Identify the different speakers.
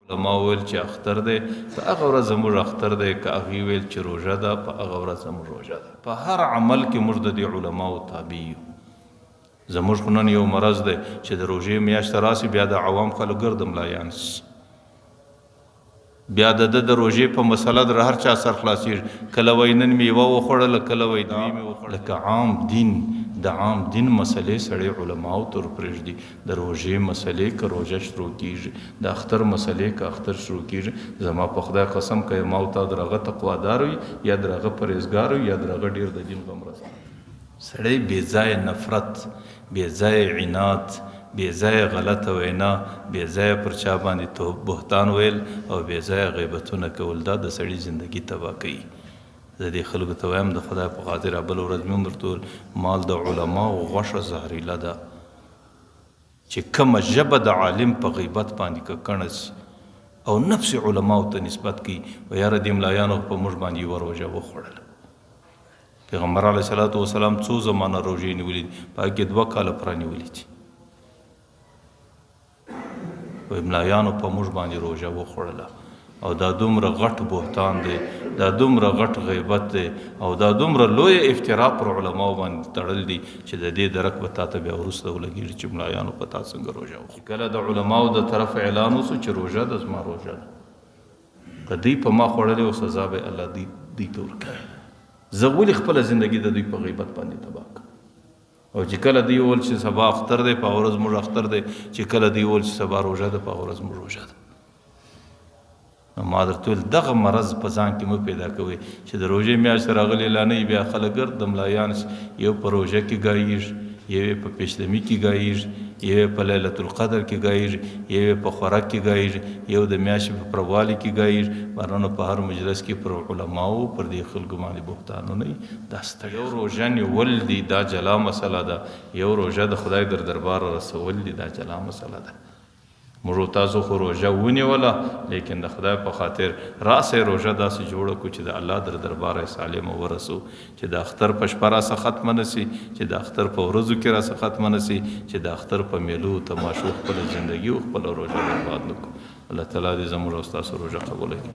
Speaker 1: علما ویل چې اختر دی په هغه ورځ زموږ اختر دی، که هغې ویل چې روژه ده په هغه ورځ زموږ روژه ده. په هر عمل کې موږ د دې علماو تابع یو. زموږ خو نن یو مرض دی چې د روژې میاشته راسي بیا د عوام خلک ګرد ملایان سي، بیا د روژې په مسله در هر چا سر خلاصېږي. کله وایي نن میوه وخوړله، کله وایي دوی مې وخوړله. لکه عام دین، د عام دین مسلې سړی علماو ته ورپرېږدي. د روژې مسلې که روژه شروع کېږي، د اختر مسلې که اختر شروع کېږي، زما په خدای قسم که ما او تا در هغه تقوادار وي یا در هغه پرهېزګار وي یا در هغه ډېر د دین غم رسوي. سړی بې ځایه نفرت، بې ځایه عناد، بې ځایه غلطه وینا، بې ځایه پر چا باندې بهتان ویل او بې ځایه غیبتونه کول، دا د سړي زندګي تباه کوي. زه دې خلکو ته وایم د خدای په خاطر بله ورځ مې هم درته وویل، مال د علماو غوښه زهریله ده چې کومه ژبه د عالم په غیبت باندې که کڼه سي او نفس علماو ته نسبت کوي، و یاره دې ملایانو په موږ باندې یوه روژه وخوړله. پیغمبر علیه صلات وسلام څو زمانه روژې نیولي دي، په هغې کې 2 کاله پرانیولي دي. وایي ملایانو په موږ باندې روژه وخوړله، او دا دومره غټ بهتان دی، دا دومره غټ غیبت دی، او دا دومره لویه افترا پر علماو باندې تړل دي چې د دې درک به تا ته بیا وروسته ولګېږي چې ملایانو په تا څنګه روژه وخوړه. کله د علماو د طرف اعلان وسو چې روژه ده، زما روژه ده، که دوی په ما خوړلې او سزا به الله دوی ته ورکوي. زه ولې خپله زندګي د دوی په غیبت باندې تباه کړم؟ او چې کله دوی وویل چې سبا اختر دی، په هغه ورځ موږ اختر دی، چې کله دوی وویل چې سبا روژه ده، په هغه ورځ موږ روژه ده. نو ما درته ویل دغه مرض په ځان کې مه پیدا کوئ چې د روژې میاشت راغلې لا نه وي، بیا خلک ګرد د ملایان سي، یو په روژه کې ګایېږي، یو یې په پیشلمي کې ګایېږي، یو یې په لیلة القدر کې ګایېږي، یو یې په خوراک کې ګایېږي، یو د میاشتې په پروالي کې ګایېږي. بارانو په هر مجلس کې پر علماو پر دې خلکو باندې بهتانونه وي. دا ستړی یو روژه نیول دي، دا جلا مسله ده. یو روژه د خدای در دربار رسول دي، دا جلا مسله ده. موږ تاسو خو روژه ونیوله، لیکن د خدای په خاطر راسئ روژه داسې جوړه کړو چې د الله در درباره سالمه ورسو، چې د اختر په شپه راسه ختمه نه سي، چې د اختر په ورځو کې راسه ختمه نه سي، چې د اختر په میلو تماشو خپله زندګي او خپله روژه برباد نه کړو. الله تعالی دې زموږ او ستاسو روژه قبوله کړي.